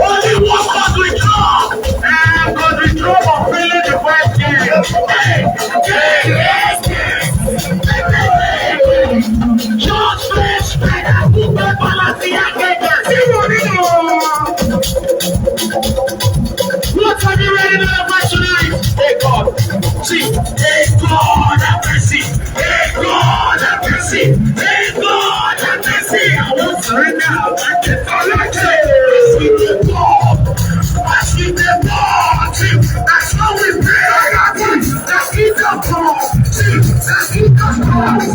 Only one God we draw, and God we draw for feeling the first just respect and put the balance what are you ready to have tonight? Hey God, see, hey God have mercy, hey God have mercy, hey God have mercy. I won't surrender, I can collect it. God, I see the God, see, that's how we pray. I got it, that's it, the God, see, that's it, the God.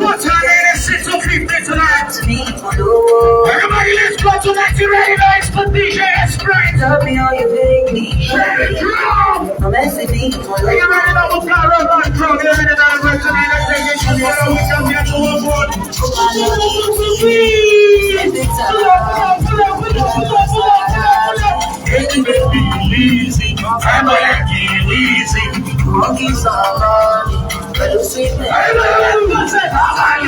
What's her name? 6:50 tonight. Everybody, let's go tonight. You ready, guys? For DJ Sprite. Tell me all you make me. Ready, drum. I'm SCD. Are you ready now? We'll fly right on, bro. You ready now? Right tonight. Let's take it to the other. We come here to one more. Easy. I'm like easy. Monkeys are on. But you see me. Thank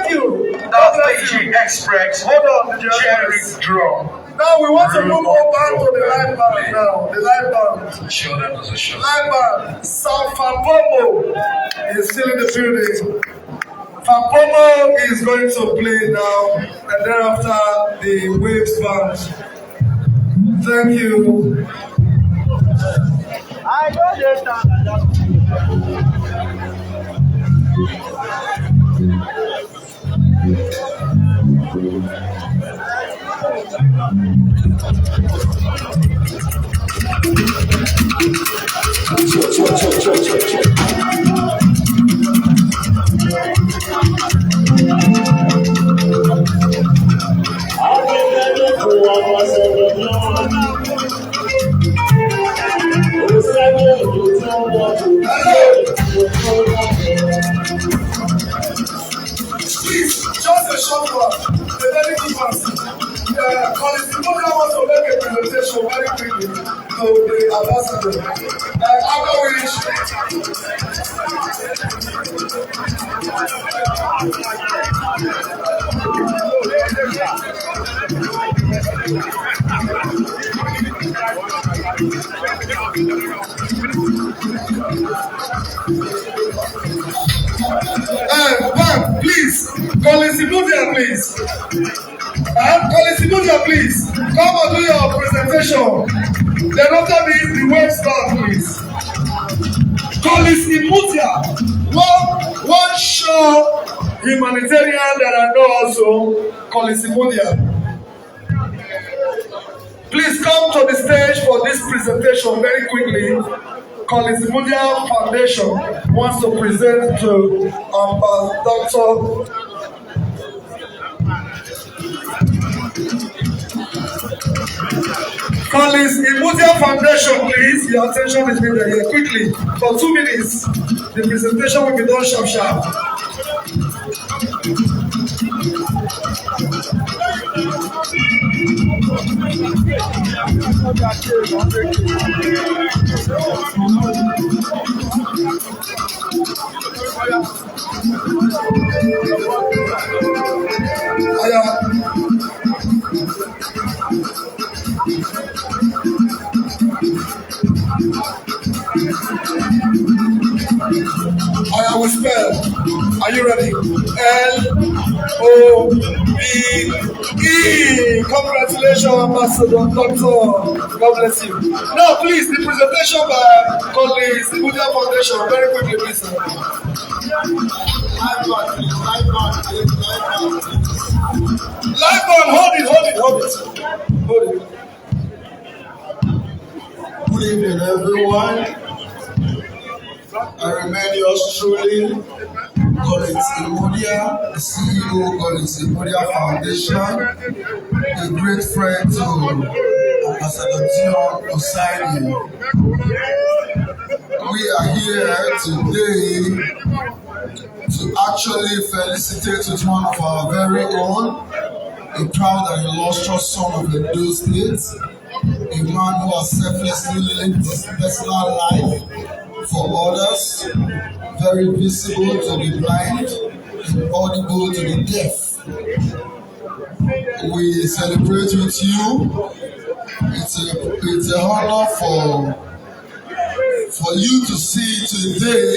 you. Express. Hold on, Jerry Drum. Now we want to move on back to the live band now. The live band. Show that was a show. Live band. Sam Fampomo is still in the building. Fampomo is going to play now, and thereafter the Waves band. Thank you. I know this time. Please, just a short one. A very good one. College Imudia wants to make a presentation very quickly to the ambassador. After which, please, College Imudia, please. College Imudia, please. Come and do your presentation. Then after this, the web start, please. College Imudia, one sure humanitarian that I know also, College Imudia. Please come to the stage for this presentation very quickly. College Imudia Foundation wants to present to Dr. College Imudia Foundation, please. Your attention is needed here quickly for 2 minutes. The presentation will be done sharp. I will spell. Are you ready? L-O-B-E. Congratulations, Ambassador Doctor. God bless you. Now, please, the presentation by College Imudia Foundation. Very quickly, please. Live on. Hold it. Good evening, everyone. I remain yours truly, College Imudia, the CEO of College Imudia Foundation, a great friend to Ambassador Osagie. We are here today to actually felicitate with one of our very own, a proud and illustrious son of the Edo State, a man who has selflessly lived his personal life for others, very visible to the blind and audible to the deaf. We celebrate with you. It's a honor for you to see today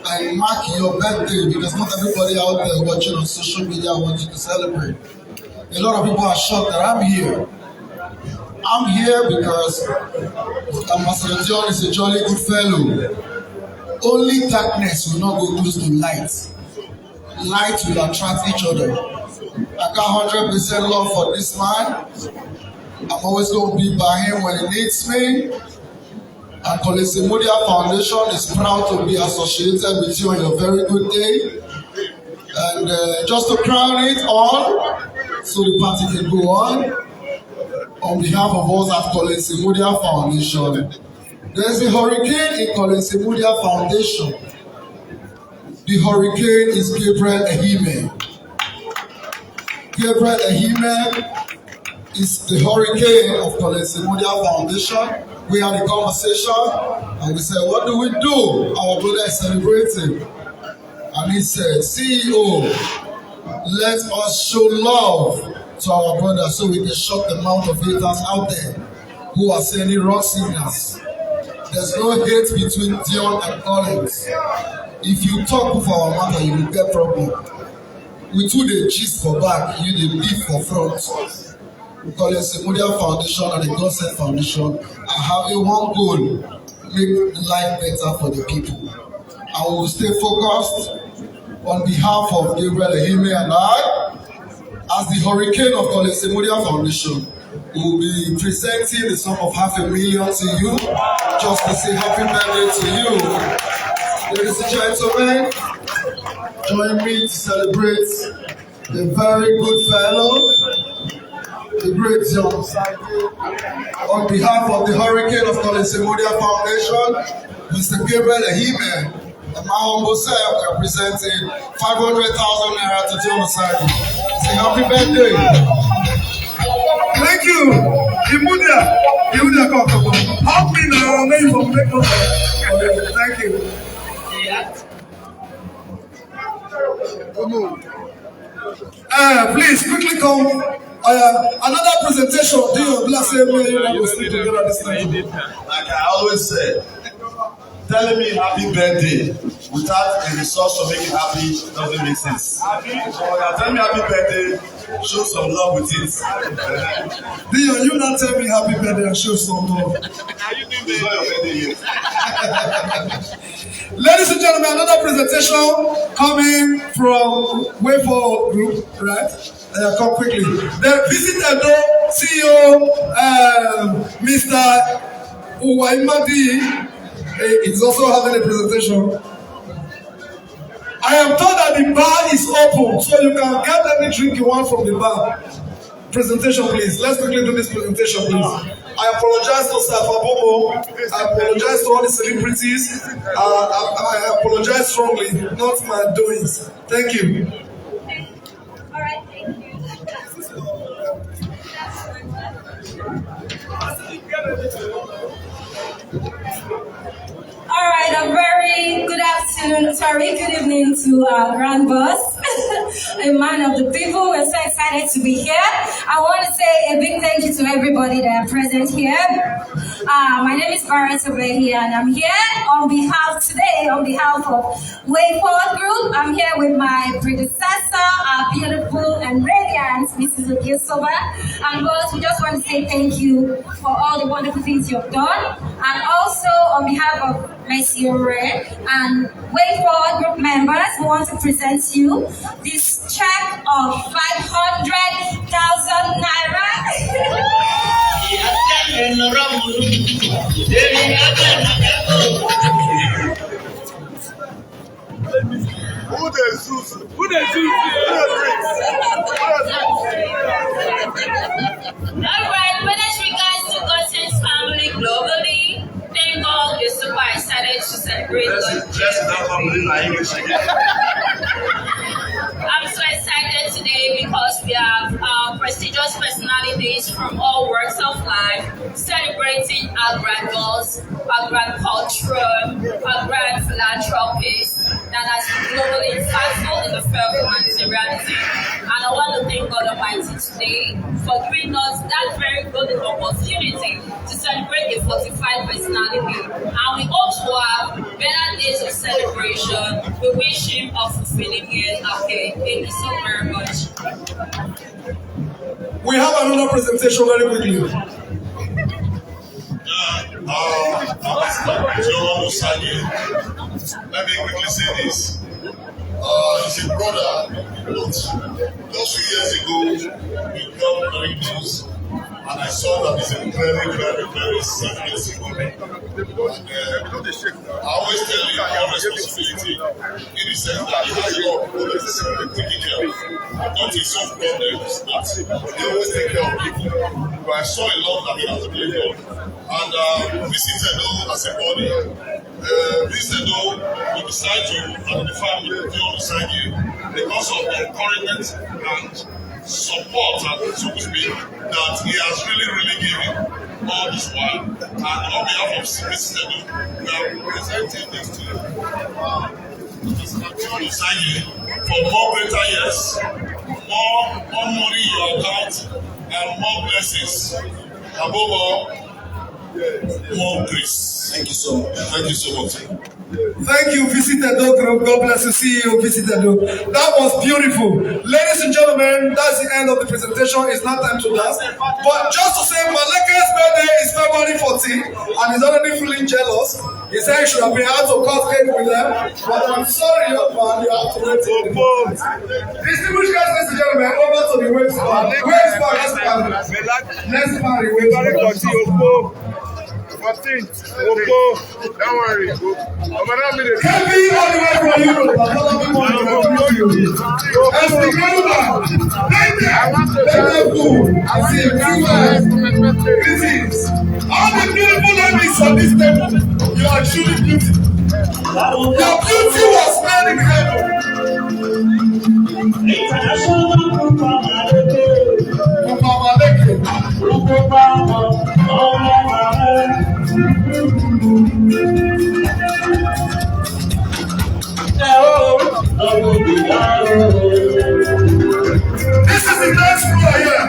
and mark your birthday, because not everybody out there watching on social media wants you to celebrate. A lot of people are shocked that I'm here. I'm here because Ambassador John is a jolly good fellow. Only darkness will not go close to light. Light will attract each other. I got 100% love for this man. I'm always going to be by him when he needs me. And College Imudia Foundation is proud to be associated with you on your very good day. And just to crown it all, so the party can go on behalf of us at College Imudia Foundation, there's a hurricane in College Imudia Foundation. The hurricane is Gabriel Ehime. Gabriel Ehime is the hurricane of College Imudia Foundation. We had a conversation and we said, what do we do? Our brother is celebrating. And he said, CEO, let us show love to our brother so we can shut the mouth of haters out there who are sending wrong signals. There's no hate between Dion and Collins. If you talk for our matter, you will get problem. We do the gist for back, you the beef for front. College Imudia Foundation and the Godsend Foundation are having one goal: make life better for the people. I will stay focused on behalf of Gabriel Ehime and I, as the hurricane of College Imudia Foundation. will be presenting the sum of $500,000 to you, just to say happy birthday to you. Ladies and gentlemen, join me to celebrate a very good fellow, the great young Osagie. On behalf of the Hurricane of Imudia Foundation, Mr. Gabriel Ehime, and my humble self, are presenting 500,000 naira to John Osagie. Say happy birthday. Thank you. Imudia, come. Help me now. Maybe from Thank you. Please quickly come. Another presentation. Do you bless me? You want to sleep together this time? Like I always say, telling me happy birthday without a resource to make it happy doesn't make sense. So when you tell me happy birthday, show some love with it. Dion, you not tell me happy birthday and show some love. It's not your birthday yet. Ladies and gentlemen, another presentation coming from Way Forward Group, right? Come quickly. The visitor CEO, Mr. Oooooo, is also having a presentation. I am told that the bar is open, so you can get any drink you want from the bar. Presentation, please. Let's quickly do this presentation, please. I apologize to Staff Abomo. I apologize to all the celebrities. I apologize strongly, not my doings. Thank you. All right, thank you. All right, a very good evening to our grand boss, a man of the people. We're so excited to be here. I want to say a big thank you to everybody that are present here. My name is Abarth and I'm here on behalf of Way Forward Group. I'm here with my predecessor, our beautiful and radiant Mrs. Osagie. And boss, we just want to say thank you for all the wonderful things you've done. And also on behalf of Monsieur and Way Forward Group members, we want to present you this check of 500,000 naira. Who the Zeus? Alright, with regards to Godson's family globally, thank God we're super excited to celebrate God. I'm so excited today because we have prestigious personalities from all walks of life celebrating our grand goals, our grand culture, our grand philanthropists that has been globally impactful in the fair humanitarianism. And I want to thank God Almighty today for giving us that very golden opportunity to celebrate a 45 personality. And we hope to have better days of celebration. We wish him a fulfilling year ahead. Thank you so very much. We have another presentation very quickly. John Osagie. Let me quickly say this. He's a brother. Just a few years ago, we got very close, and I saw that he's a very, very, very serious woman. I always tell you our responsibility in the sense that he has a lot of problems taking care of. Not his own problems, but he always take care of people. But I saw a lot that he has to play for. And visited as a body. Visited we decided to, and the family, John Osagie, because of the encouragement and support, and so to speak, that he has really given all this while. And on behalf of visited, we are presenting this to John Osagie for more greater years, more money in your account, and more blessings. Above all, more grace. Thank you so much. Thank you so much. Thank you, Visitor Group. God bless you, CEO Visitor. That was beautiful. Ladies and gentlemen, that's the end of the presentation. It's not time to dance. But just to say, Maleka's birthday is February 14th, and he's already feeling jealous. He said you should have been able to cut cake with them, but I'm sorry, young man, you have to wait till the moment. Distinguished guests, ladies and gentlemen, over to the waves bar. Waves bar, let's party. Let's party, waves bar. 14th, don't worry. Heavy all the way from Europe, but other people want to know you. And the Yoruba, let them food. I see you greetings. All the beautiful ladies on this table, you are truly beautiful. Your beauty was made in heaven. International this is the dance floor here.